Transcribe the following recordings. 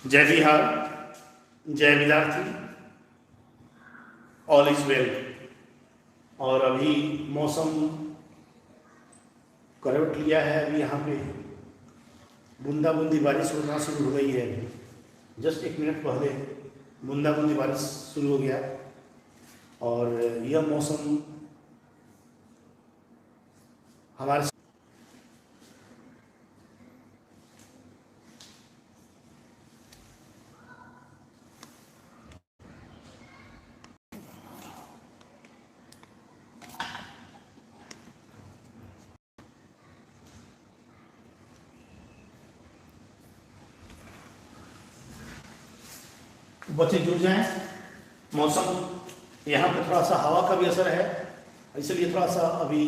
जय बिहार, जय विद्यार्थी, ऑल इज वेल। और अभी मौसम करवट लिया है। अभी यहाँ पे बूंदा बूंदी बारिश होना शुरू हो गई है। अभी जस्ट 1 मिनट पहले बूंदा बूंदी बारिश शुरू हो गया और यह मौसम हमारे बच्चे जुड़ जाएं। मौसम यहाँ पे थोड़ा सा हवा का भी असर है, इसलिए थोड़ा सा अभी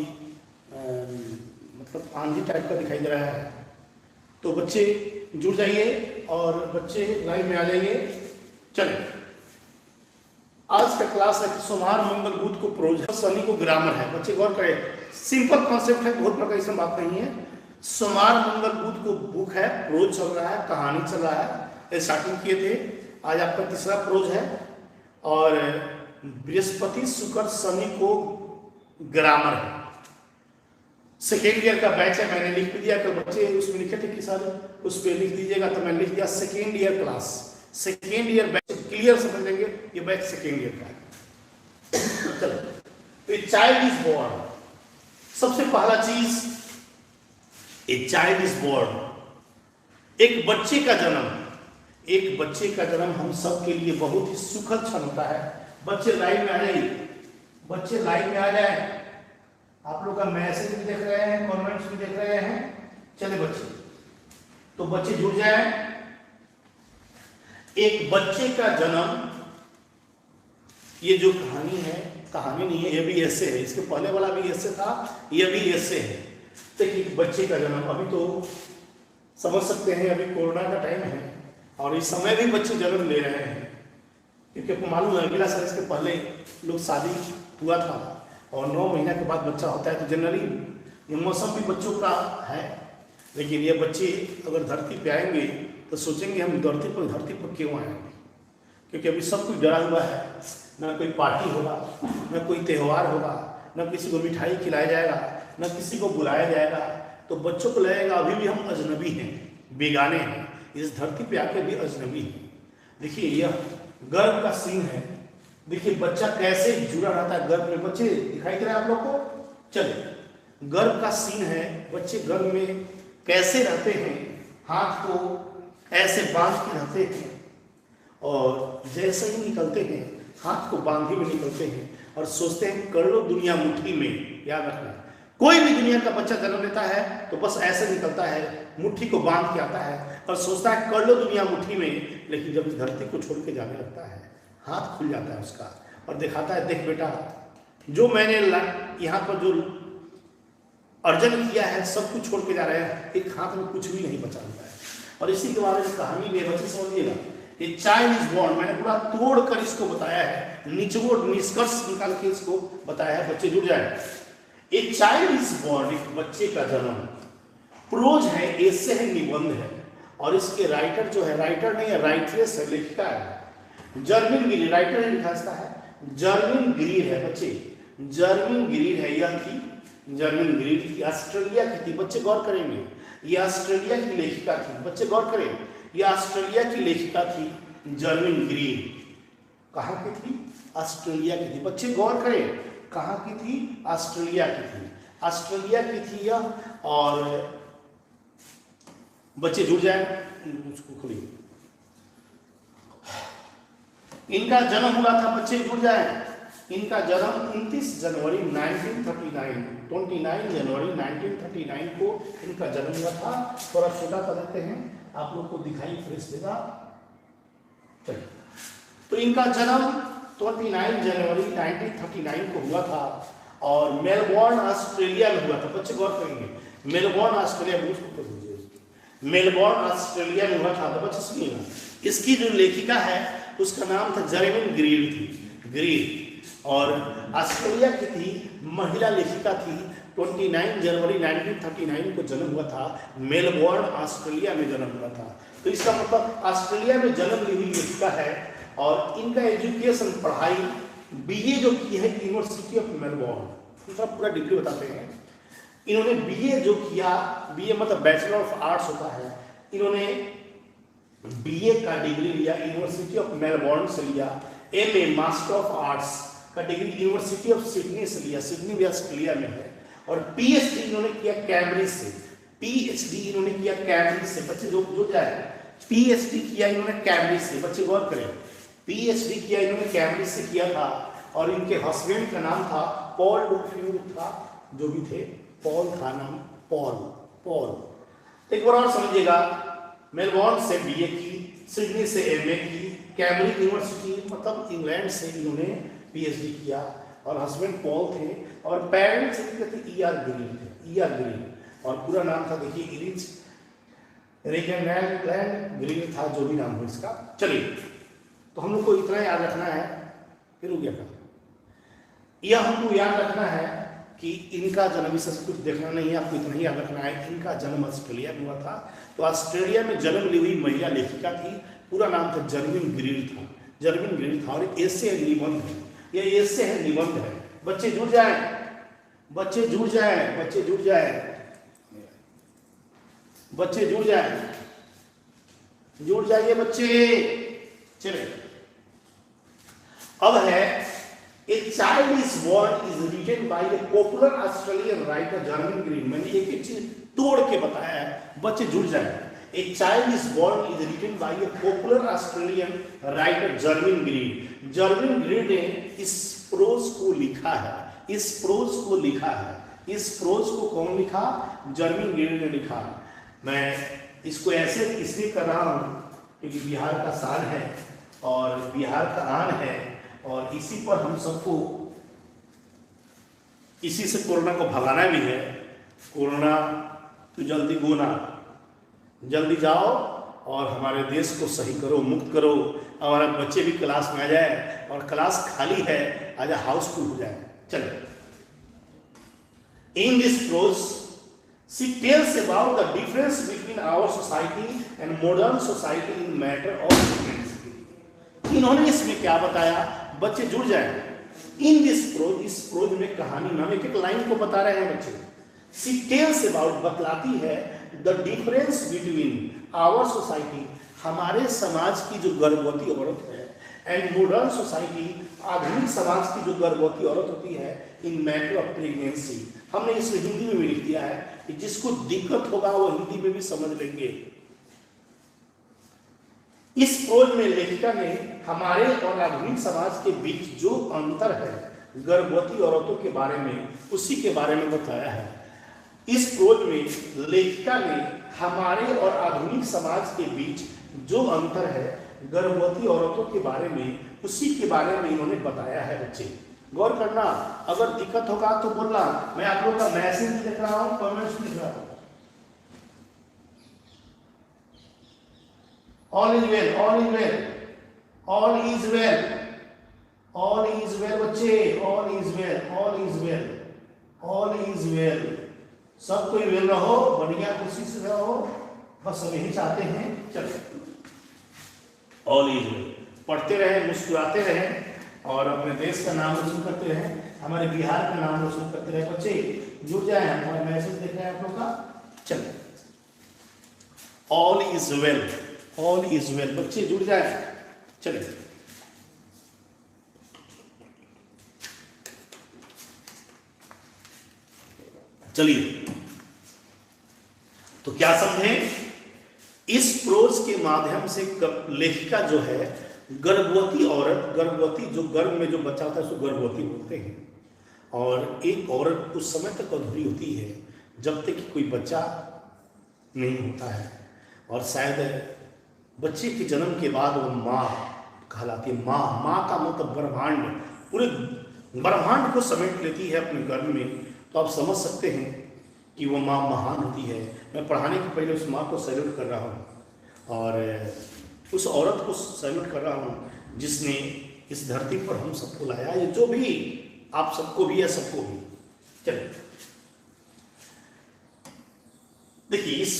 मतलब आंधी टाइप का दिखाई दे रहा है। तो बच्चे जुड़ जाइए और बच्चे लाइन में आ जाइए। चलिए, आज का क्लास है सोमवार मंगल बुध को प्रोज है, शनि को ग्रामर है। बच्चे गौर करें, सिंपल कॉन्सेप्ट है, बहुत प्रकार इसमें बात नहीं है। सोमवार मंगल बुध को बुक है, प्रोज चल रहा है, कहानी चल रहा है, स्टार्टिंग किए थे। आज आपका तीसरा प्रोज है और बृहस्पति शुक्र शनि को ग्रामर है। सेकेंड ईयर का बैच है, मैंने लिख दिया। कल बच्चे उसमें लिखे थे कि सर उस पर लिख दीजिएगा, तो मैंने लिख दिया second year class, second year batch. Clear समझ लेंगे, ये बैच सेकेंड ईयर का है। चलो, तो चाइल्ड इज बोर्न। सबसे पहला चीज, ए चाइल्ड इज बोर्न, एक बच्चे का जन्म। एक बच्चे का जन्म हम सब के लिए बहुत ही सुखद क्षण होता है। बच्चे लाइन में आ जाइए, बच्चे लाइन में आ जाए। आप लोग का मैसेज भी देख रहे हैं, कमेंट्स भी देख रहे हैं। चले बच्चे, तो बच्चे जुड़ जाए। एक बच्चे का जन्म, ये जो कहानी है, कहानी नहीं है, ये भी ऐसे है। इसके पहले वाला भी ऐसे था, ये भी ऐसे है। तो एक बच्चे का जन्म, अभी तो समझ सकते हैं अभी कोरोना का टाइम है और इस समय भी बच्चे जन्म ले रहे हैं, क्योंकि आपको मालूम है अगला साल इसके पहले लोग शादी हुआ था और 9 महीना के बाद बच्चा होता है। तो जनरली ये मौसम भी बच्चों का है, लेकिन ये बच्चे अगर धरती पे आएंगे तो सोचेंगे हम धरती पर क्यों आएंगे, क्योंकि अभी सब कुछ डरा हुआ है। ना कोई पार्टी होगा, ना कोई त्यौहार होगा, ना किसी को मिठाई खिलाया जाएगा, ना किसी को बुलाया जाएगा। तो बच्चों को लगेगा अभी भी हम अजनबी हैं, बेगाने हैं, इस धरती पे आके भी अजनबी है। देखिए, यह गर्भ का सीन है। देखिए बच्चा कैसे जुड़ा रहता है गर्भ में। बच्चे दिखाई दे रहा है आप लोग को? चलिए, गर्भ का सीन है। बच्चे गर्भ में कैसे रहते हैं, हाथ को ऐसे बांध के रहते हैं और जैसे ही निकलते हैं हाथ को बांधे में निकलते हैं और सोचते हैं कर लो दुनिया मुट्ठी में। याद रखना, कोई भी दुनिया का बच्चा जन्म लेता है तो बस ऐसे निकलता है, मुट्ठी को बांध के आता है और सोचता है कर लो दुनिया मुट्ठी में। लेकिन जब इस धरती को छोड़ के जाने लगता है, हाथ खुल जाता है उसका और दिखाता है, देख बेटा, जो मैंने यहाँ पर जो अर्जन किया है सब कुछ छोड़ के जा रहे हैं, एक हाथ में कुछ भी नहीं बचा हुआ है। और इसी के बारे में कहानी में बच्चे समझिएगा, ये चाइल्ड इज बोर्न, मैंने पूरा तोड़ कर इसको बताया है, निचोड़ निष्कर्ष निकाल के इसको बताया है। बच्चे जुड़ जाए। एक चाइल्ड इज बोर्न, एक बच्चे का जन्म। प्रोज है, ऐसे है, निबंध है और इसके राइटर जो है, राइटर नहीं है, राइटरेस है, लेखिका है जर्मिन ग्रीर। राइटर है, लिखा है जर्मिन ग्रीर है। बच्चे जर्मिन ग्रीर है, यह थी जर्मिन ग्रीर की, ऑस्ट्रेलिया की थी। बच्चे गौर करेंगे, ये ऑस्ट्रेलिया की लेखिका थी। बच्चे गौर करें, ये ऑस्ट्रेलिया की लेखिका थी जर्मिन ग्रीर। कहाँ की थी? ऑस्ट्रेलिया की थी। बच्चे गौर करें, कहाँ की थी? ऑस्ट्रेलिया की थी, ऑस्ट्रेलिया की थी यह। और बच्चे जुड़ जाए, उसको खोलिए। इनका जन्म हुआ था, बच्चे जुड़ जाए, इनका जन्म 29 जनवरी 1939, 29 जनवरी 1939 को इनका जन्म हुआ था। थोड़ा छोटा कर देते हैं, आप लोग को दिखाई फ्रेश देगा। चलिए, तो इनका जन्म 29 जनवरी 1939 को हुआ था और मेलबोर्न ऑस्ट्रेलिया में हुआ था। बच्चे गौर करेंगे, मेलबोर्न ऑस्ट्रेलिया में, उसको मेलबोर्न ऑस्ट्रेलिया में हुआ था। तो बच्चे सुनिएगा, इसकी जो लेखिका है उसका नाम था जर्मिन ग्रीर थी, ग्रीर। और ऑस्ट्रेलिया की थी, महिला लेखिका थी। 29 जनवरी 1939 को जन्म हुआ था, मेलबोर्न ऑस्ट्रेलिया में जन्म हुआ था। तो इसका मतलब ऑस्ट्रेलिया में जन्म ली हुई लेखिका है और इनका एजुकेशन पढ़ाई बीए जो की है यूनिवर्सिटी ऑफ मेलबोर्न, उनका पूरा डिग्री बताते हैं। इन्होंने बीए जो किया, बीए मतलब बैचलर ऑफ आर्ट्स होता है, इन्होंने बीए का डिग्री लिया यूनिवर्सिटी ऑफ मेलबोर्न से लिया। एमए मास्टर ऑफ आर्ट्स का डिग्री यूनिवर्सिटी ऑफ सिडनी से लिया, सिडनी भी ऑस्ट्रेलिया में है। और पीएचडी इन्होंने किया कैम्ब्रिज से, पीएचडी इन्होंने किया कैम्ब्रिज से। बच्चे जो जाए, पीएचडी किया इन्होंने कैम्ब्रिज से, बच्चे गौर करें, पीएचडी किया इन्होंने कैम्ब्रिज से किया था। और इनके हस्बैंड का नाम था पॉल डुफ्यूर था, जो भी थे, पॉल था नाम, पॉल। एक बार और समझिएगा, मेलबोर्न से बीए की, सिडनी से एमए की, कैम्ब्रिज यूनिवर्सिटी मतलब इंग्लैंड से इन्होंने पीएचडी किया। और हस्बैंड पॉल थे और पेरेंट्स इनके थे ईआर ग्रीन थे, ईआर ग्रीन। और पूरा नाम था देखिए इरिच रेगनलैंड ग्रीन था, जो भी नाम हो इसका। चलिए, तो हम लोग को इतना याद रखना है, फिर हो गया था, यह हमको याद रखना है कि इनका जन्म, इसे कुछ देखना नहीं है, आपको इतना ही याद रखना है, इनका जन्म ऑस्ट्रेलिया में हुआ था। तो ऑस्ट्रेलिया में जन्म ली हुई महिला लेखिका थी, पूरा नाम था जर्विन ग्रील था, जर्विन ग्रील था। और ऐसे निबंध है, ये ऐसे है, निबंध है। बच्चे जुड़ जाए, बच्चे जुड़ जाए, बच्चे जुड़ जाए, बच्चे जुड़ जाए, जुड़ जाइए बच्चे। चले, अब है A child is born is written by a popular Australian writer Jervin Green. मैंने एक एक चीज तोड़ के बताया है, बच्चे जुड़ जाए। A child is born is written by a popular Australian writer Jervin Green. Jervin Green ने इस प्रोज को लिखा है, इस प्रोज को लिखा है, इस प्रोज को कौन लिखा? जर्विन ग्रीन ने लिखा। मैं इसको ऐसे इसलिए कर रहा हूँ क्योंकि बिहार का शान है और बिहार का आन है, और इसी पर हम सबको, इसी से कोरोना को भगाना भी है। कोरोना तो जल्दी गोना, जल्दी जाओ और हमारे देश को सही करो, मुक्त करो। हमारे बच्चे भी क्लास में आ जाए, और क्लास खाली है आज हाउसफुल हो जाए। चलो, in this prose she tells about the difference between our society and modern society in matter of difference. इन्होंने इसमें क्या बताया? बच्चे जुड़ जाए। इन दिस प्रोज, इस प्रोज में कहानी नाम एक एक लाइन को बता रहे हैं बच्चे। शी टेल्स अबाउट, बतलाती है, the difference between our society, हमारे समाज की जो गर्भवती औरत है, एंड मॉडर्न सोसाइटी, आधुनिक समाज की जो गर्भवती औरत होती है, इन मैटर ऑफ प्रेगनेंसी। हमने इसे हिंदी में भी लिख दिया है कि जिसको दिक्कत होगा वो हिंदी में भी समझ लेंगे। इस प्रोज में लेखिका ने हमारे और आधुनिक समाज के बीच जो अंतर है गर्भवती औरतों के बारे में, उसी के बारे में बताया है। इस प्रोज में लेखिका ने हमारे और आधुनिक समाज के बीच जो अंतर है गर्भवती औरतों के बारे में, उसी के बारे में इन्होंने बताया है। बच्चे गौर करना, अगर दिक्कत होगा तो बोलना। मैं आप लोग का मैसेज लिख रहा हूं, कमेंट्स लिख रहा हूं। All is well, all is well, all is well, all is well बच्चे, all is well, all is well, all is well। सब कोई वेल रहो, बढ़िया खुशी से रहो, बस हम यही चाहते हैं। चलो, all is well, पढ़ते रहे, मुस्कुराते रहे और अपने देश का नाम रोशन करते रहे, हमारे बिहार का नाम रोशन करते रहे। बच्चे जुड़ जाए, हमारा मैसेज देख रहे हैं आप लोग का। चलो, all is well, all is well, बच्चे जुड़ जाए। चलिए, चलिए, तो क्या समझे? इस प्रोज के माध्यम से लेखिका जो है गर्भवती औरत, गर्भवती जो गर्भ में जो बच्चा होता है उसको गर्भवती बोलते हैं। और एक औरत उस समय तक अधूरी होती है जब तक कि कोई बच्चा नहीं होता है, और शायद बच्चे के जन्म के बाद वो माँ कहलाती है। माँ का मतलब ब्रह्मांड, पूरे ब्रह्मांड को समेट लेती है अपने गर्भ में। तो आप समझ सकते हैं कि वो माँ महान होती है। मैं पढ़ाने के पहले उस माँ को सैल्यूट कर रहा हूँ और उस औरत को सैल्यूट कर रहा हूँ जिसने इस धरती पर हम सबको लाया, ये जो भी आप सबको भी है, सबको भी। चलिए देखिए, इस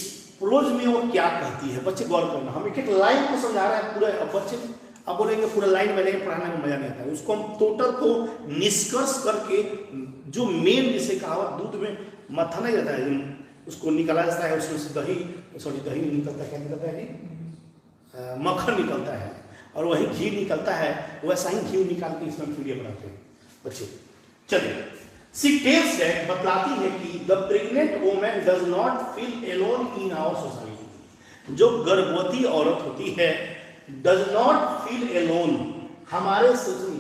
क्लोज में वो क्या कहती है, बच्चे गौर करना। हम एक एक लाइन को समझा रहे हैं पूरा, अब बच्चे अब बोलेंगे पूरा लाइन में लेंगे, पढ़ाने में मजा नहीं आता है। उसको हम टोटल को निष्कर्ष करके जो मेन जिसे कहावत दूध में मत्था नहीं रहता है, उसको निकाला जाता है, उसमें से दही दही निकलता है, क्या निकलता है जी, मक्खन निकलता है, और वही घी निकलता है। वैसा ही घी निकाल के इसमें वीडियो बनाते हैं बच्चे। चलिए, सी टेल्स दैट, बतलाती है कि the pregnant woman does not feel alone in our society. जो गर्भवती औरत होती है डज नॉट फील एलोन, हमारे सोचिए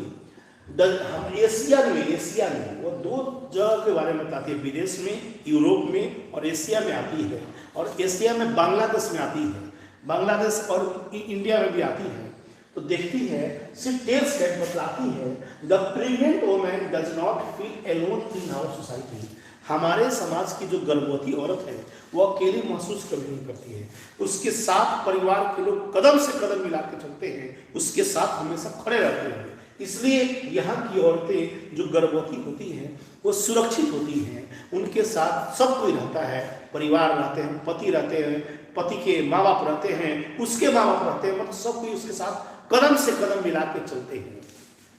हम एशिया में वो दो जगह के बारे में बताती है, विदेश में, यूरोप में और एशिया में आती है। और एशिया में बांग्लादेश में आती है, बांग्लादेश और इंडिया में भी आती है। तो देखती है, सिर्फ टेल्स दैट, बतलाती है, the pregnant woman does not feel alone in our society. हमारे समाज की जो गर्भवती औरत है वो अकेली महसूस कभी नहीं करती है, उसके साथ परिवार के लोग कदम से कदम मिला के चलते हैं, उसके साथ हमेशा खड़े रहते हैं। इसलिए यहाँ की औरतें जो गर्भवती होती हैं वो सुरक्षित होती हैं, उनके साथ सब कोई रहता है, परिवार रहते हैं, पति रहते हैं, पति के माँ बाप रहते हैं, उसके माँ बाप रहते हैं, मतलब सब कोई उसके साथ कदम से कदम मिला के चलते हैं।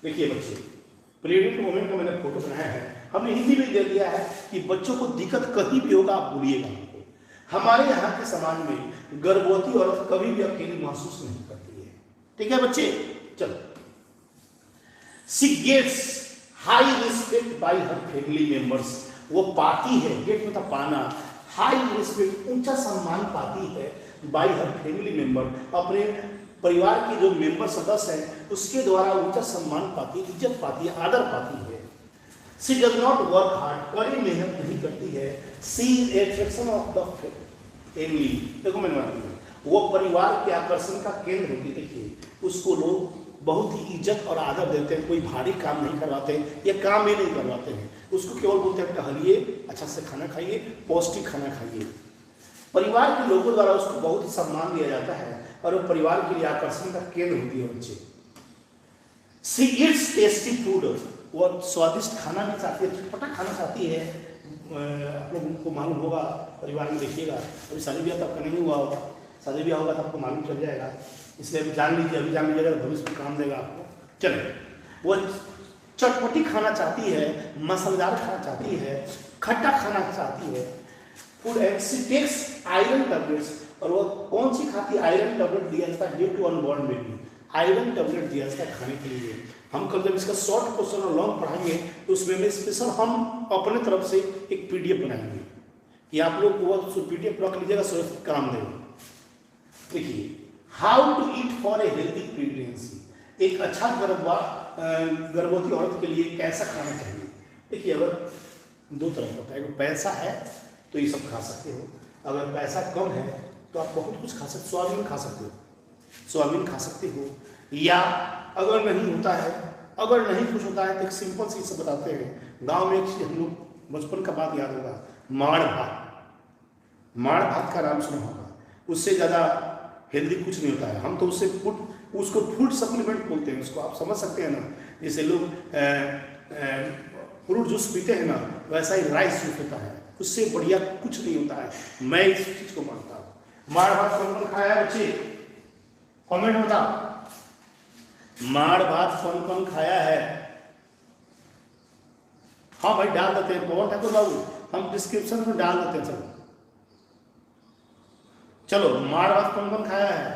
देखिए बच्चे, प्रेग्नेंट वुमेन का मैंने फोटो बनाया है, हमने हिंदी में दे दिया है कि बच्चों को दिक्कत कहीं भी होगा आप भूलिएगा हमको। हमारे यहाँ के समाज में गर्भवती औरत कभी भी अकेली महसूस नहीं करती है। ठीक है बच्चे, चलो। She gets high respect by her family members, वो पाती है, गेट मतलब पाना, हाई रिस्पेक्ट ऊंचा सम्मान पाती है बाय हर फैमिली मेंबर, अपने परिवार के जो मेंबर सदस्य हैं उसके द्वारा ऊंचा सम्मान पाती है, इज्जत पाती है, आदर पाती है। She does not work hard, कड़ी मेहनत नहीं करती है। She is attraction of the family, देखो मैंने बताया वो परिवार के आकर्षण का केंद्र होती है। देखिए, उसको लोग बहुत ही इज्जत और आदर देते हैं, कोई भारी काम नहीं करवाते हैं या काम ही नहीं करवाते हैं, उसको केवल बोलते हैं टहलिए, अच्छा से खाना खाइए, पौष्टिक खाना खाइए। परिवार के लोगों द्वारा उसको बहुत ही सम्मान दिया जाता है और वो परिवार के लिए आकर्षण का केंद्र होती है बच्चे। शी ईट्स टेस्टी फूड, वो स्वादिष्ट खाना भी चाहती है, चटपटा खाना चाहती है। आप लोगों को मालूम होगा, परिवार में देखिएगा, अभी शादी ब्याह तो आपका नहीं हुआ होगा, शादी ब्याह होगा तो आपको मालूम चल जाएगा, इसलिए अभी जान लीजिए, अभी जान लीजिएगा तो भविष्य में काम देगा आपको। चले, वो चटपटी खाना चाहती है, मसालेदार खाना चाहती है, खट्टा खाना चाहती है। Food and she takes iron tablets, और वो कौन सी खाती है, आयरन टैबलेट दिया जाता है due to unborn baby, iron tablet दिया जाता है खाने के लिए। हम कल जब इसका शॉर्ट क्वेश्चन और लॉन्ग पढ़ाएंगे तो उसमें में स्पेशल हम अपने तरफ से एक पीडीएफ बनाएंगे कि आप लोग वो पीडीएफ रख लीजिएगा, सुरक्षित काम देगा। देखिए, how to eat for a healthy pregnancy, एक अच्छा गर्भवती औरत के लिए कैसा खाना चाहिए। देखिए, अगर दो तरह होता है, अगर पैसा है तो ये सब खा सकते हो, अगर पैसा कम है तो आप बहुत कुछ खा सकते, सोयाबीन खा सकते हो, सोयाबीन खा सकते हो। या अगर नहीं होता है, अगर नहीं कुछ होता है तो एक सिंपल चीज से बताते हैं, गांव में एक चीज हम लोग बचपन का बात याद होगा, माड़ भात, माड़ भात का नाम सुना होगा, उससे ज़्यादा हेल्दी कुछ नहीं होता है। हम तो उससे उसको फूड सप्लीमेंट बोलते हैं, उसको आप समझ सकते हैं ना, जैसे लोग फ्रूट जूस पीते हैं ना, वैसा ही राइस जूस होता है, उससे बढ़िया कुछ नहीं होता है। मैं इस चीज को मानता हूँ। माड़ भात कौन कौन खाया है बच्चे, कमेंट में बताओ, माड़ भात कौन कौन खाया है। हाँ भाई डाल देते हैं, पवन ठाकुर बाबू हम डिस्क्रिप्शन में डाल देते हैं। चलो चलो, माड़ भात कौन कौन खाया है,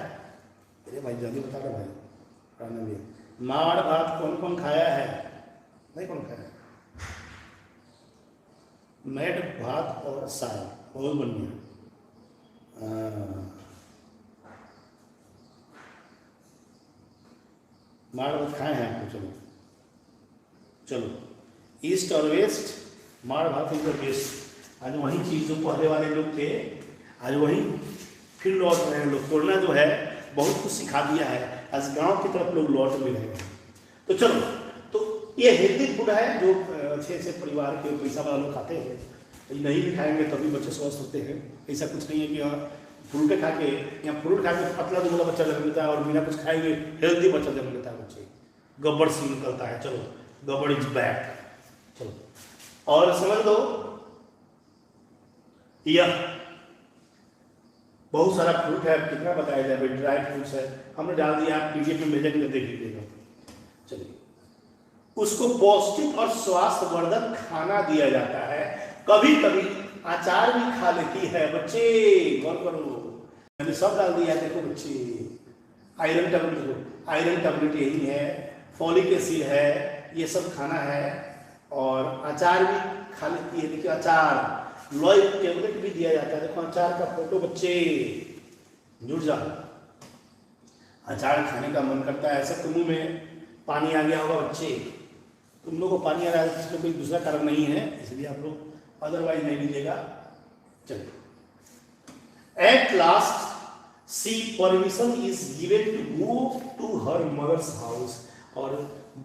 अरे भाई जल्दी बता रहे भाई, माड़ भात कौन कौन खाया है, नहीं कौन खाया है, मैड भात और साग बहुत बढ़िया। माड़ भात खाए हैं आपको, चलो चलो, ईस्ट और वेस्ट, माड़ भात इज द बेस्ट। आज वही चीज जो पहले वाले लोग थे, आज वही फिर लौट रहे हैं लोग। कोरोना जो है बहुत कुछ सिखा दिया है, आज गांव की तरफ लोग लौट भी रहे हैं। तो चलो, तो ये हेल्दी फूड है जो अच्छे अच्छे परिवार के पैसा वाला लोग खाते हैं। नहीं भी खाएंगे तभी बच्चे स्वस्थ होते हैं। ऐसा कुछ नहीं है कि फ्रूट खा के या फ्रूट खा के पतला दुबला बच्चा जन्म लेता है और बिना कुछ खाएंगे हेल्दी बच्चा जन्म लेता है। बच्चे गब्बर सिंह निकलता है। चलो, गब्बर इज बैक। चलो और समझ लो, यह बहुत सारा फ्रूट है, कितना बताया जाए भाई, ड्राई फ्रूट्स है, हमने डाल दिया, आप पीडीएफ में भेजेंगे देख लीजिएगा। चलिए, उसको पौष्टिक और स्वास्थ्यवर्धक खाना दिया जाता है। कभी कभी अचार भी खा लेती है। बच्चे गौर करो, मैंने सब डाल दिया, देखो बच्चे, आयरन टैबलेट, आयरन टैबलेट यही है, फॉलिक एसिड है, ये सब खाना है, और अचार भी खा लेती है। देखिए अचार, लॉय टैबलेट भी दिया जाता है। देखो अचार का फोटो, बच्चे जुड़ जाओ, अचार खाने का मन करता है, ऐसा मुंह में पानी आ गया होगा बच्चे, तुम लोगों को पानी आ रहा है, इसमें कोई दूसरा कारण नहीं है, इसलिए आप लोग अदरवाइज नहीं लीजिएगा। चलिए, at last she permission is given to go to her mother's house, और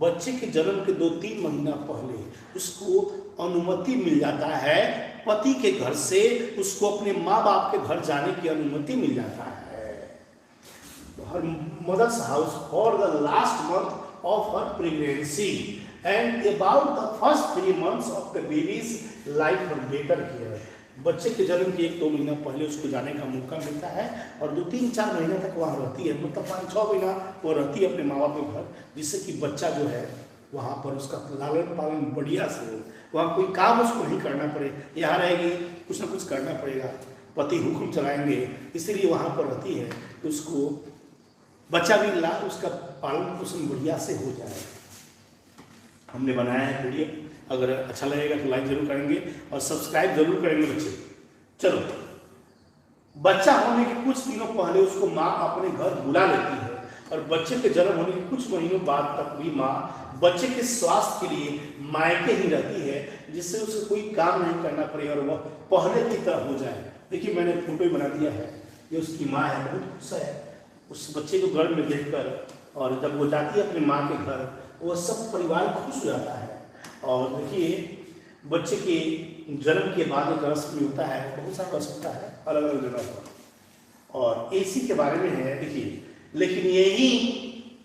बच्चे के जन्म के 2-3 महीना पहले उसको अनुमति मिल जाता है पति के घर से, उसको अपने माँ बाप के घर जाने की अनुमति मिल जाता है, her mother's house for the last month of her pregnancy and about the first 3 months of the baby's life और बेटर हियर। बच्चे के जन्म के 1-2 महीना पहले उसको जाने का मौका मिलता है, और 2-3-4 महीने तक वहाँ रहती है, मतलब 5-6 महीना वो रहती है अपने माँ बाप के घर, जिससे कि बच्चा जो है वहाँ पर उसका लालन पालन बढ़िया से हो, वहाँ कोई काम उसको नहीं करना पड़े, यहाँ रहेगी कुछ ना कुछ करना पड़ेगा, पति हुक्म चलाएंगे, इसीलिए वहाँ पर रहती है, तो उसको बच्चा भी उसका पालन पोषण बढ़िया से हो जाए। हमने बनाया है वीडियो, अगर अच्छा लगेगा तो लाइक जरूर करेंगे और सब्सक्राइब जरूर करेंगे बच्चे। चलो, बच्चा होने के कुछ दिनों पहले उसको माँ अपने घर बुला लेती है, और बच्चे के जन्म होने के कुछ महीनों बाद तक भी माँ बच्चे के स्वास्थ्य के लिए मायके ही रहती है, जिससे उसे कोई काम नहीं करना पड़े और वह पहले की तरह हो जाए। देखिए मैंने फोटो बना दिया है, ये उसकी माँ है, बहुत खुश है उस बच्चे को घर में देखकर, और जब वो जाती है अपनी माँ के घर, वो सब परिवार खुश हो जाता है। और देखिए बच्चे के जन्म के बाद एक रस्म होता है, बहुत सारा रस्म होता है अलग अलग जगह पर, और इसी के बारे में है। देखिए, लेकिन यही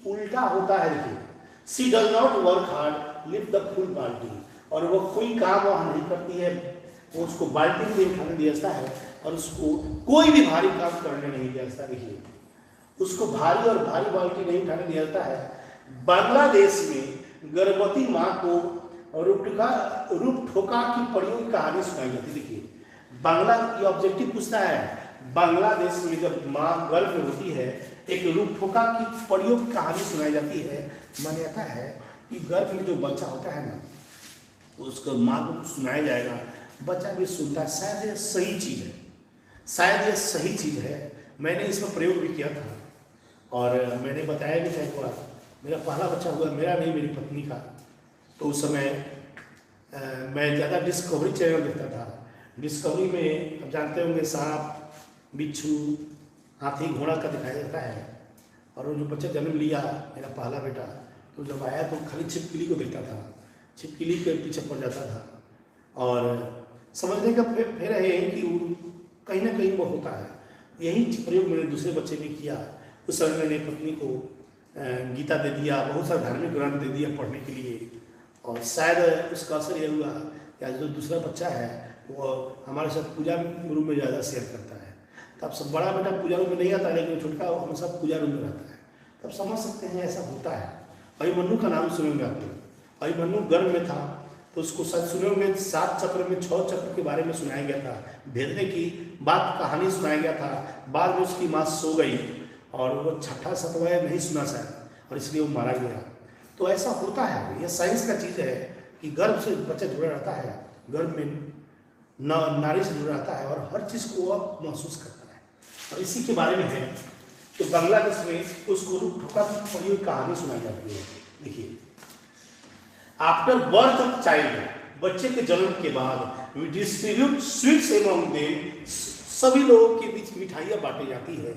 उल्टा होता है। देखिए, she does not work hard lift the full बाल्टी, और वो कोई काम वहाँ नहीं करती है, वो उसको बाल्टी में उठाने दिया जाता है, और उसको कोई भी भारी काम करने नहीं दिया जाता। देखिए, उसको भारी और भारी बाल्टी नहीं उठाने दिया जाता है। बांग्लादेश में गर्भवती माँ को रूप ठोका की परियों की कहानी सुनाई जाती है। देखिए, बांग्ला ये ऑब्जेक्टिव पूछता है, बांग्लादेश में जब माँ गर्भ में होती है, एक रूप ठोका की परियों की कहानी सुनाई जाती है। मान्यता है कि गर्भ में जो बच्चा होता है ना, उसको माँ को सुनाया जाएगा, बच्चा भी सुनता है। शायद ये सही चीज़ है, शायद ये सही चीज़ है। मैंने इसमें प्रयोग भी किया था, और मैंने बताया भी था एक बार, मेरा पहला बच्चा हुआ, मेरा नहीं मेरी पत्नी का, तो उस समय मैं ज़्यादा डिस्कवरी चैनल देखता था। डिस्कवरी में अब जानते होंगे सांप, बिच्छू, हाथी, घोड़ा का दिखाया जाता है। और वो जो बच्चा जन्म लिया मेरा पहला बेटा, तो जब आया तो खाली छिपकली को देखता था, छिपकली के पीछे पड़ जाता था, और समझने का फिर है कि कहीं ना कहीं वो होता है। यही प्रयोग मैंने दूसरे बच्चे में किया। उस समय मैंने पत्नी को गीता दे दिया, बहुत सारा धार्मिक ग्रंथ दे दिया पढ़ने के लिए, और शायद उसका असर यह हुआ कि आज जो दूसरा बच्चा है वो हमारे साथ पूजा रूम में ज़्यादा शेयर करता है। तब सब बड़ा बेटा पूजा रूम में नहीं आता, लेकिन छोटका हम सब पूजा रूम में रहता है। तब समझ सकते हैं ऐसा होता है। अभिमन्यु का नाम सुनेंगे आप लोग। अभिमन्यु गर्भ में था, तो उसको शायद सुनेंगे 7 चक्र में 6 चक्र के बारे में सुनाया गया था, भेजने की बात कहानी सुनाया गया था। बाद में उसकी माँ सो गई, और वो 6ठा 7वां नहीं सुना शायद, और इसलिए वो मारा गया। तो ऐसा होता है, यह साइंस का चीज़ है कि गर्भ से बच्चा जुड़ा रहता है, गर्भ में नारी से जुड़ा रहता है, और हर चीज़ को वह महसूस करता है। और इसी के बारे में है तो बांग्लादेश में उसको रूप ठोका की कहानी सुनाई जाती है। देखिए, आफ्टर बर्थ ऑफ चाइल्ड, बच्चे के जन्म के बाद we distribute sweets among them, सभी लोगों के बीच मिठाइयाँ बांटी जाती है।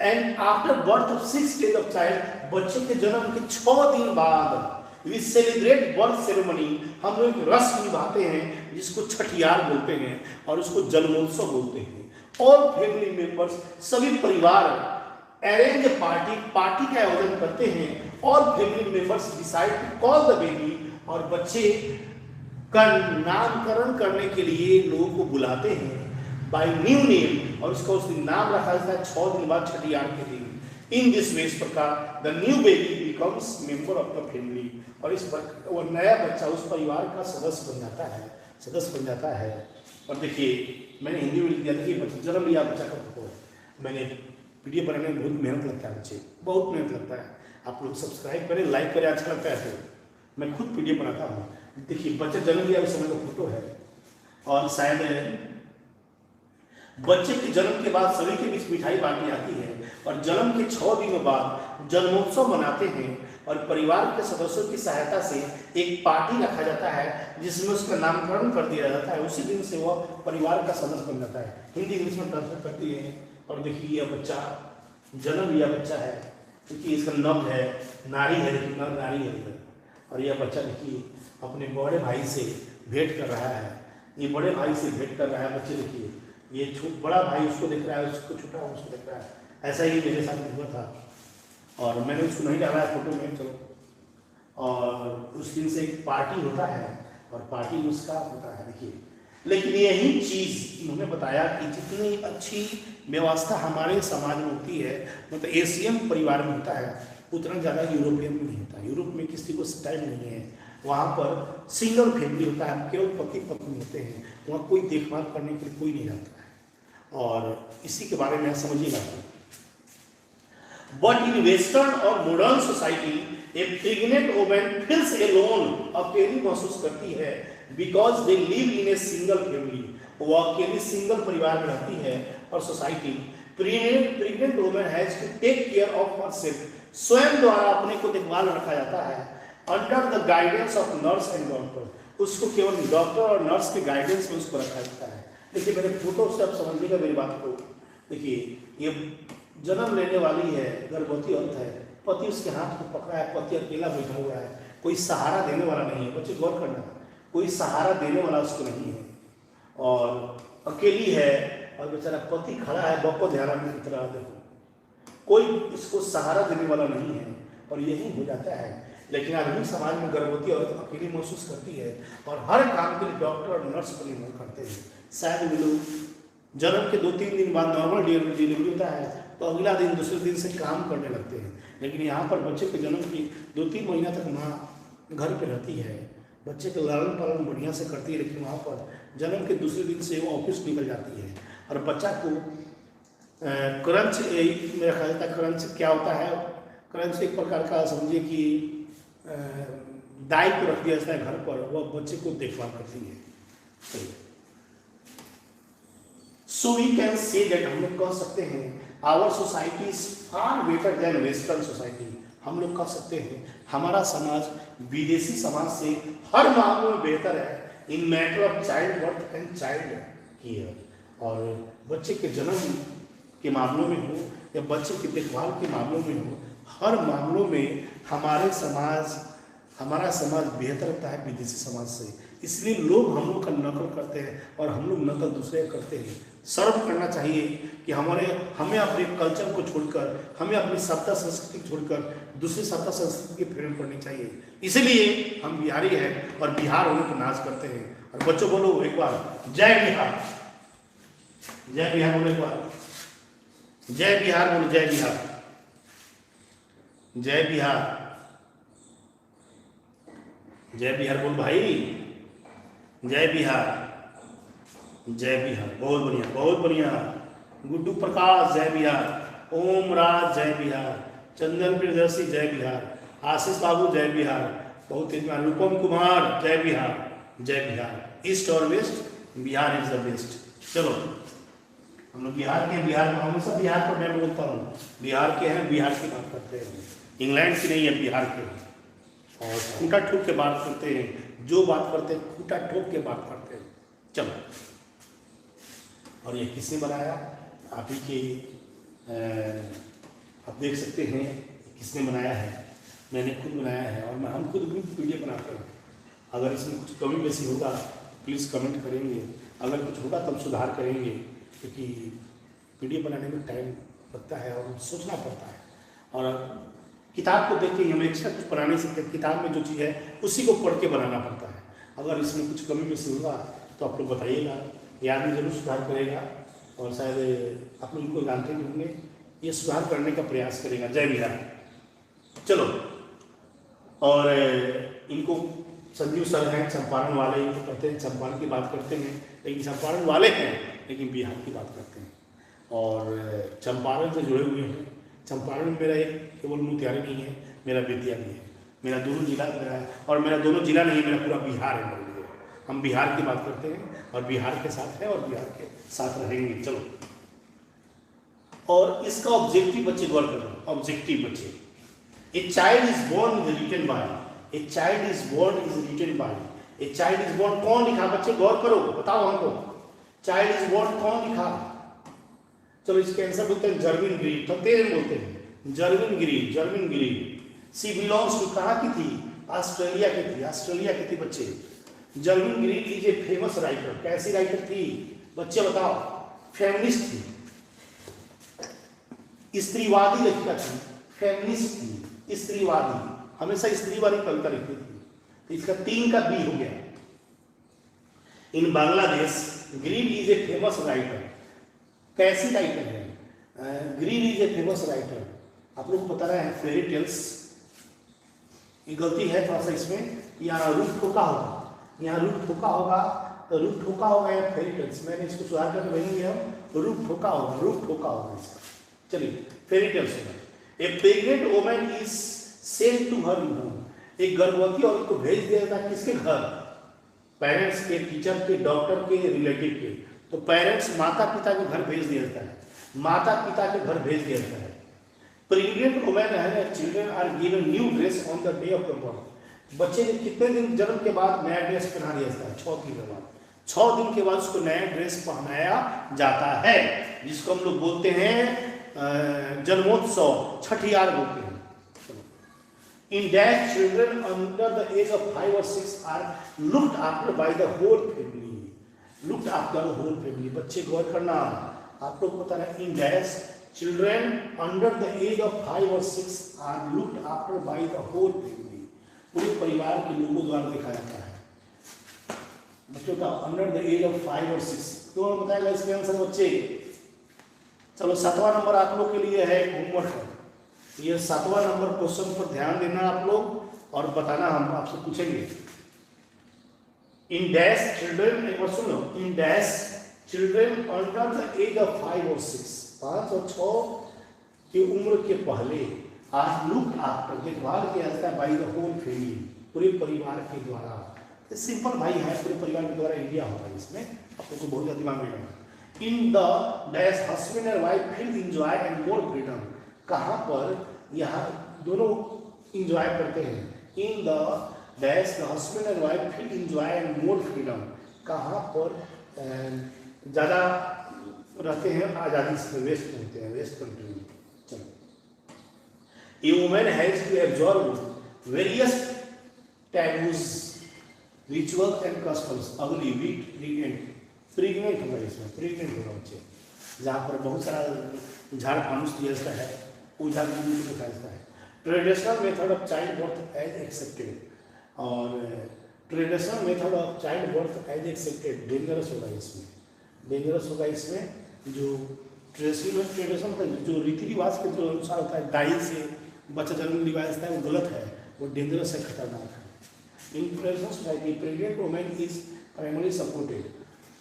And after birth of 6 days of child, बच्चे के जन्म के 6 दिन बाद वी सेलिब्रेट बर्थ सेरेमनी, हम लोग एक रस्म निभाते हैं जिसको छठियार बोलते हैं, और उसको जन्मोत्सव बोलते हैं। ऑल फैमिली मेंबर्स, सभी परिवार अरेंज पार्टी का आयोजन करते हैं। All family members decide to call the baby, और बच्चे का नामकरण करने के लिए लोगों को बुलाते हैं। बाय न्यू नेम, और उसका उस दिन नाम रखा जाता है 6 दिन बाद छठी आठ के दिन। इन दिस वे, इस प्रकार the new baby becomes member of the family, और इस पर वो नया बच्चा उस परिवार का सदस्य बन जाता है। और देखिए मैंने हिंदी में लिख दिया, देखिए जन्म लिया बच्चा का फोटो है। मैंने वीडियो बनाने में बहुत मेहनत लगता है, बच्चे बहुत मेहनत लगता है। आप लोग सब्सक्राइब करें, लाइक करें, अच्छा लगता है तो मैं खुद वीडियो बनाता हूँ। देखिए बच्चा जन्म लिया उस समय का फोटो है, और शायद बच्चे के जन्म के बाद सभी के बीच मिठाई बांटी जाती है, और जन्म के 6 दिनों बाद जन्मोत्सव मनाते हैं, और परिवार के सदस्यों की सहायता से एक पार्टी रखा जाता है जिसमें उसका नामकरण कर दिया जाता है। उसी दिन से वह परिवार का सदस्य बन जाता है। हिंदी इंग्लिश में ट्रांसलेट करती है। और देखिए यह बच्चा जन्म लिया बच्चा है, क्योंकि इसका नव है, नारी है, नव नारी है। और यह बच्चा देखिए अपने बड़े भाई से भेंट कर रहा है, ये बड़े भाई से भेंट कर रहा है। बच्चे देखिए ये बड़ा भाई उसको देख रहा है, उसको छोटा उसको देख रहा है। ऐसा ही मेरे साथ हुआ था, और मैंने उसको नहीं डाला है फोटो में, चलो। और उस दिन से एक पार्टी होता है, और पार्टी उसका होता है देखिए। लेकिन यही चीज़ इन्होंने बताया कि जितनी अच्छी व्यवस्था हमारे समाज में होती है, मतलब एशियन परिवार में होता है, उतना ज़्यादा यूरोपियन में नहीं होता। यूरोप में किसी को टाइम नहीं है, वहाँ पर सिंगल फैमिली होता है, केवल पति पत्नी होते हैं, वहाँ कोई देखभाल करने के लिए कोई नहीं रहता है। और इसी के बारे में समझिएगा। बट इन वेस्टर्न और modern society a pregnant woman feels alone, अकेली महसूस करती है, because they live in a single family, वो अकेली सिंगल परिवार में रहती है। और society pregnant woman has to take care of herself, स्वयं द्वारा अपने को देखभाल रखा जाता है, under the guidance of nurse and doctor, उसको केवल डॉक्टर और नर्स के गाइडेंस में उसको रखा जाता है। देखिए मेरे फोटो से आप समझिएगा मेरी बात को। देखिए ये जन्म लेने वाली है, गर्भवती औरत है, पति उसके हाथ को पकड़ा है, पति अकेला बैठा हुआ है, कोई सहारा देने वाला नहीं है। बच्चे गौर करना, कोई सहारा देने वाला उसको नहीं है, और अकेली है, और बेचारा पति खड़ा है बको ध्यान की तरह। देखो कोई इसको सहारा देने वाला नहीं है, और यही हो जाता है। लेकिन आधुनिक समाज में गर्भवती औरत अकेली महसूस करती है, और हर काम के लिए डॉक्टर और नर्स पर निर्भर करते हैं। शायद वे लोग जन्म के 2-3 दिन बाद नॉर्मल डिलीवरी होता है, तो अगला दिन दूसरे दिन से काम करने लगते हैं। लेकिन यहाँ पर बच्चे के जन्म की 2-3 महीना तक माँ घर पे रहती है, बच्चे का लालन पालन बढ़िया से करती है। लेकिन वहाँ पर जन्म के दूसरे दिन से वो ऑफिस निकल जाती है, और बच्चा को क्रंच मेरा ख्याल था। क्रंच क्या होता है? क्रंच एक प्रकार का समझिए कि दाई को रख दिया जाता है घर पर, वह बच्चे को देखभाल करती है। So we can say that, हम लोग कह सकते हैं our society is far better than western society. हम लोग कह सकते हैं हमारा समाज विदेशी समाज से हर मामले में बेहतर है, इन matter of child birth and child care. और बच्चे के जन्म के मामलों में हो या बच्चे की देखभाल के मामलों में हो, हर मामलों में हमारा समाज बेहतर रहता है विदेशी समाज से। इसलिए लोग हम लोग का नकल करते हैं, और हम लोग नकल दूसरे करते हैं। सर्व करना चाहिए कि हमें अपने कल्चर को छोड़कर, हमें अपनी सत्ता संस्कृति छोड़कर दूसरी सत्ता संस्कृति की प्रेम करनी चाहिए। इसलिए हम बिहारी हैं, और बिहार होने को नाच करते हैं। और बच्चों बोलो एक बार जय बिहार, जय बिहार बोलो एक बार, जय बिहार बोलो, जय बिहार, जय बिहार, जय बिहार बोल भाई, जय बिहार, जय बिहार। बहुत बढ़िया, बहुत बढ़िया। गुड्डू प्रकाश जय बिहार, ओम राज जय बिहार, चंदन प्रियदर्शी जय बिहार, आशीष बाबू जय बिहार, बहुत तेज, अनुपम कुमार जय बिहार, जय बिहार। ईस्ट और west, Bihar is the best. चलो हम लोग बिहार के, बिहार में हमेशा बिहार पर मैं बोलता हूँ, बिहार के हैं, बिहार की बात करते हैं, इंग्लैंड की नहीं है, बिहार के। और खूंटा ठोक के बात करते हैं, जो बात करते हैं खूंटा ठोक के बात करते हैं। चलो, और ये किसने बनाया? आप ही के आप देख सकते हैं किसने बनाया है। मैंने खुद बनाया है, और हम खुद भी वीडियो बनाते हैं। अगर इसमें कुछ कमी बेसी होगा प्लीज़ कमेंट करेंगे, अगर कुछ होगा तब सुधार करेंगे, क्योंकि वीडियो बनाने में टाइम लगता है और सोचना पड़ता है। और किताब को देख के हम एक्स्ट्रा कुछ बना नहीं सकते, किताब में जो चीज़ है उसी को पढ़ के बनाना पड़ता है। अगर इसमें कुछ कमी बेसी होगा तो आप लोग बताइएगा, याद में जरूर सुधार करेगा। और शायद आप लोग इनको जानते भी होंगे, ये सुधार करने का प्रयास करेगा। जय विहार। चलो, और इनको संजीव सर हैं चंपारण वाले, इनको कहते हैं, चंपारण की बात करते हैं, लेकिन चंपारण वाले हैं लेकिन बिहार की बात करते हैं और चंपारण से जुड़े हुए हैं। चंपारण में मेरा एक केवल मोतिहारी नहीं है, मेरा बेतिया भी है, मेरा दोनों जिला है, और मेरा दोनों जिला नहीं, मेरा पूरा बिहार है मेरे लिए। हम बिहार की बात करते हैं और बिहार के साथ है और बिहार के साथ रहेंगे। चलो, और इसका ऑब्जेक्टिव बच्चे गौर करो, ऑब्जेक्टिव बच्चे, a child is born is written by, a child is born is written by, a child is born कौन लिखा बच्चे, गौर करो, बताओ हमको, चाइल्ड इज बोर्न कौन लिखा? चलो, इसके आंसर बोलते हैं जर्विन ग्रीड, तो तेरे बोलते हैं Jervin Greed, Jervin Greed. She belongs to, कहाँ की थी? ऑस्ट्रेलिया की थी, ऑस्ट्रेलिया की थी बच्चे। Jervin Greed is a famous writer, कैसी राइटर थी बच्चे बताओ? फेमिनिस्ट थी, स्त्रीवादी लेखिका थी, फेमिनिस्ट थी, स्त्रीवादी, हमेशा स्त्रीवादी कविता लिखती थी। तो इसका 3 का बी हो गया। इन बांग्लादेश Greed is a famous writer, कैसी राइटर है? Greed is a famous writer, आप लोग को पता है फेरी टेल्स, ये गलती है थोड़ा सा इसमें, यहाँ रूट ठोका होगा, यहाँ रूट ठोका होगा, तो रूट ठोका होगा या फेरी टेल्स, मैंने इसको सुधार करके भेजेंगे हम, रूट ठोका होगा, रूट ठोका होगा इसका। चलिए, फेरी टेल्स होगा। A pregnant woman is sent to her home, एक गर्भवती औरत को भेज दिया जाता है किसके घर? पेरेंट्स के, टीचर के, डॉक्टर के, रिलेटिव के। तो पेरेंट्स माता पिता के घर भेज दिया जाता है, माता पिता के घर भेज दिया जाता है। Pregnant women and children are given new dress on the day of the birth, बच्चे ने कितने दिन जन्म के बाद नया ड्रेस पहना दिया जाता है? 6 दिन के बाद, 6 दिन के बाद उसको नया ड्रेस पहनाया जाता है, जिसको हम लोग बोलते हैं जन्मोत्सव, छठियार बोलते हैं। In that children under the age of 5 or 6 are looked after by the whole family, looked after the whole family। बच्चे गौर करना, आप लोग पता है, in that children under the age of 5 or 6 are looked after by the whole family, पूरे परिवार के लोगों द्वारा देखा जाता है। बच्चों का अंडर द एज ऑफ 5 और 6, तो बताएगा इसके आंसर बच्चे। चलो, 7वां नंबर आप लोग के लिए है होमवर्क, ये 7वां नंबर क्वेश्चन पर ध्यान देना आप लोग और बताना, हम आपसे पूछेंगे। इन डैश चिल्ड्रन, एक बार सुनो, in dash children under the age of 5 और 6, 5 और 6 की उम्र के पहले आज लुक आफ्टर, देखभाल किया जाता है बाई द होल फैमिली, पूरे परिवार के द्वारा। सिंपल भाई है, पूरे परिवार के द्वारा इंडिया होगा, इसमें आप लोग को बहुत ज्यादा दिमाग में लगेगा। In the dash husband and wife feel enjoy and more freedom, कहाँ पर यहाँ दोनों इंजॉय करते हैं? In the dash the husband and wife feel enjoy and more freedom, कहाँ पर ज़्यादा रहते हैं, आज़ादी से, वेस्ट होते हैं, वेस्ट कंट्री में। चलो, a women has to observe various taboos, ritual and customs, अगली वीक प्रेग्नेंट होगा, इसमें प्रेग्नेंट होगा बच्चे, जहाँ पर बहुत सारा झाड़ फानुस दिया जाता है, पूजा दिखा जाता है। Traditional method of child birth as accepted, और traditional method of child birth as accepted dangerous होगा इसमें, डेंजरस होगा इसमें। जो ट्रेडिशनल जो रीति रिवाज के जो अनुसार होता है, दाई से बच्चा जन्म लिया जाता है, वो गलत है, वो डेंजरस है, खतरनाक है। In traditional society pregnant women is primary supported,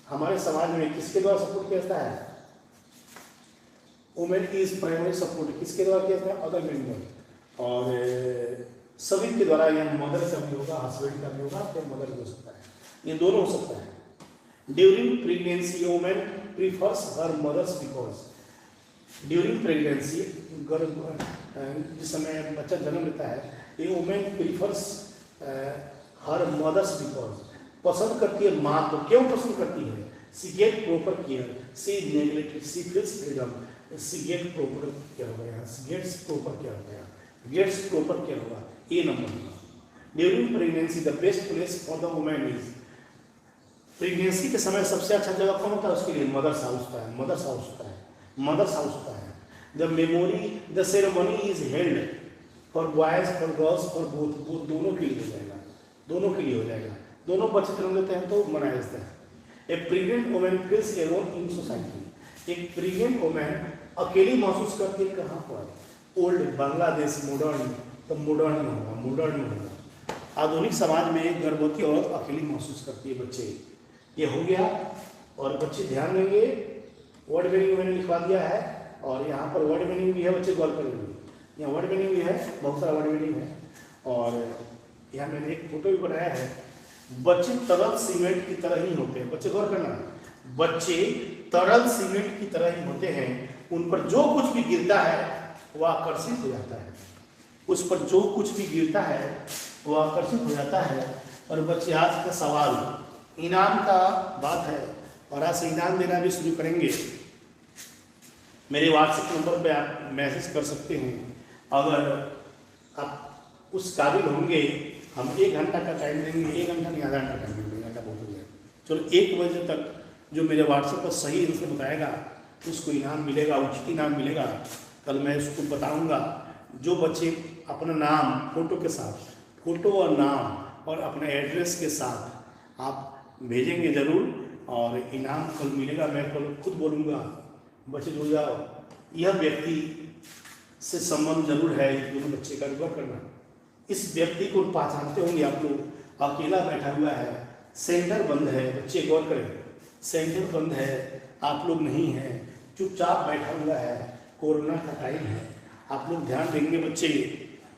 हमारे समाज में किसके द्वारा सपोर्ट किया जाता है? वुमेन इज प्राइमरी सपोर्ट किसके द्वारा किया जाता है? अदर मेंबर, और सभी के द्वारा, या मदर का भी होगा, हस्बैंड का भी होगा, फिर मदर भी हो सकता है, ये दोनों हो सकता है। During pregnancy women prefers her mothers because, during pregnancy, जिस समय बच्चा जन्म लेता है, ये women prefers her mothers because, पसंद करती है माँ को, क्यों पसंद करती है? She get proper care, she neglected, she feels freedom, she get proper care हो गया, गेट्स प्रॉपर केयर हो गया, गेट्स प्रॉपर केयर होगा, ए नंबर होगा। During pregnancy the best place for the women is, pregnancy के समय सबसे अच्छा जगह कौन होता है उसके लिए? मदर्स हाउस होता है, मदर्स हाउस होता है, मदर्स हाउस होता है। The memory the ceremony is held for boys for girls for both, दोनों के लिए हो जाएगा, दोनों के लिए हो जाएगा, दोनों बच्चे जन्म लेते हैं तो मनाया जाता है। A pregnant women feels alone in society, एक प्रेग्नेंट वुमेन अकेली महसूस करती है कहाँ पर? ओल्ड बांग्लादेश मॉडर्न, तो मॉडर्न होगा, मॉडर्न होगा। आधुनिक समाज में गर्भवती औरत अकेली महसूस करती है बच्चे। ये हो गया। और बच्चे ध्यान देंगे, वर्ड मीनिंग मैंने लिखवा दिया है और यहाँ पर वर्ड मीनिंग भी है, बच्चे गौर करेंगे। यहाँ वर्ड मीनिंग भी है, बहुत सारा वर्ड मीनिंग है। और यहाँ मैंने एक फोटो भी बनाया है। बच्चे तरल सीमेंट की तरह ही होते हैं, बच्चे गौर करना, बच्चे तरल सीमेंट की तरह ही होते हैं। उन पर जो कुछ भी गिरता है वह आकर्षित हो जाता है, उस पर जो कुछ भी गिरता है वह आकर्षित हो जाता है। और बच्चे आज का सवाल इनाम का बात है और आज से इनाम देना भी शुरू करेंगे। मेरे व्हाट्सएप नंबर पे आप मैसेज कर सकते हैं। अगर आप उस काबिल होंगे, हम 1 घंटा का टाइम देंगे, 1 घंटा नहीं, आधा घंटा टाइम देंगे, घंटा बहुत हो गया। चलो 1 बजे तक जो मेरे व्हाट्सएप पर सही आंसर बताएगा उसको इनाम मिलेगा, उचित इनाम मिलेगा। कल मैं उसको बताऊंगा। जो बच्चे अपना नाम फोटो के साथ, फोटो और नाम और अपने एड्रेस के साथ आप भेजेंगे ज़रूर और इनाम कल मिलेगा। मैं कल खुद बोलूँगा, बच्चे जुड़ जाओ। यह व्यक्ति से संबंध जरूर है, दोनों बच्चे का गौर करना। इस व्यक्ति को पहचानते होंगे आप लोग, अकेला बैठा हुआ है, सेंटर बंद है, बच्चे गौर करें, सेंटर बंद है, आप लोग नहीं हैं, चुपचाप बैठा हुआ है, कोरोना का टाइम है, आप लोग ध्यान देंगे बच्चे।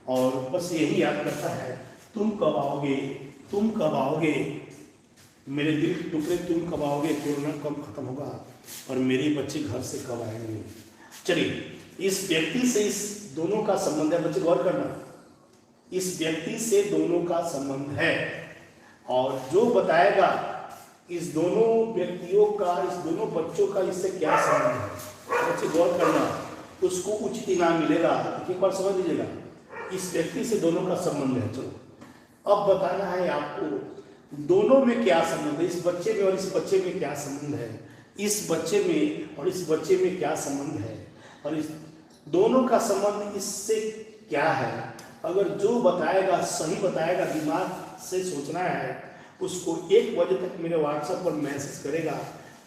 और बस यही याद करता है, तुम कब आओगे, तुम कब आओगे, मेरे दिल के टुकड़े तुम कब आओगे, कोरोना कब खत्म होगा और मेरे बच्चे घर से कब आएंगे। चलिए, इस व्यक्ति से इस दोनों का संबंध है, बच्चे गौर करना, इस व्यक्ति से दोनों का संबंध है। और जो बताएगा इस दोनों व्यक्तियों का, इस दोनों बच्चों का इससे क्या संबंध है, बच्चे गौर करना, उसको उचित इनाम मिलेगा। एक बार समझ लीजिएगा, इस व्यक्ति से दोनों का संबंध है। चलो अब बताना है आपको दोनों में क्या संबंध है, इस बच्चे में और इस बच्चे में क्या संबंध है, इस बच्चे में और इस बच्चे में क्या संबंध है, और इस दोनों का संबंध इससे क्या है। अगर जो बताएगा सही बताएगा, दिमाग से सोचना है, उसको 1 बजे तक मेरे व्हाट्सएप पर मैसेज करेगा,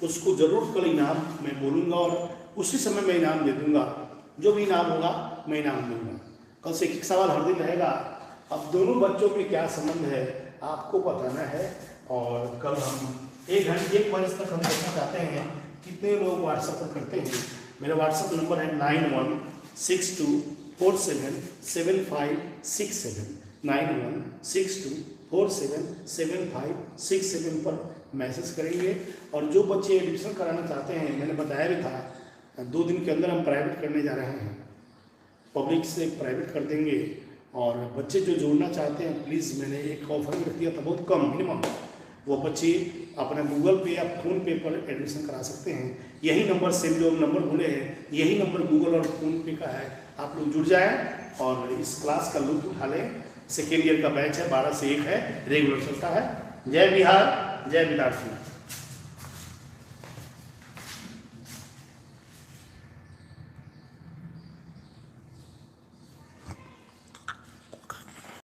उसको जरूर कल इनाम मैं बोलूँगा और उसी समय मैं इनाम दे दूँगा। जो भी इनाम होगा मैं इनाम दूँगा। कल से एक सवाल हर दिन रहेगा। अब दोनों बच्चों में क्या संबंध है आपको बताना है। और कल हम 1 बजे तक हम देखना चाहते हैं कितने लोग व्हाट्सएप पर करते हैं। मेरा व्हाट्सएप नंबर है 9162477567 9162477567 पर मैसेज करेंगे। और जो बच्चे एडमिशन कराना चाहते हैं, मैंने बताया भी था 2 दिन के अंदर हम प्राइवेट करने जा रहे हैं, पब्लिक से प्राइवेट कर देंगे। और बच्चे जो जोड़ना चाहते हैं प्लीज़, मैंने एक ऑफर रख दिया था बहुत कम, मिनिमम, वो बच्चे अपना गूगल पे या फ़ोन पे पर एडमिशन करा सकते हैं। यही नंबर सेम जो नंबर बोले हैं, यही नंबर गूगल और फ़ोन पे का है। आप लोग जुड़ जाएं और इस क्लास का लुत्फ उठा लें। सेकेंड ईयर का बैच है, 12 से 1 है, रेगुलर चलता है। जय बिहार, जय विद्यार्थी।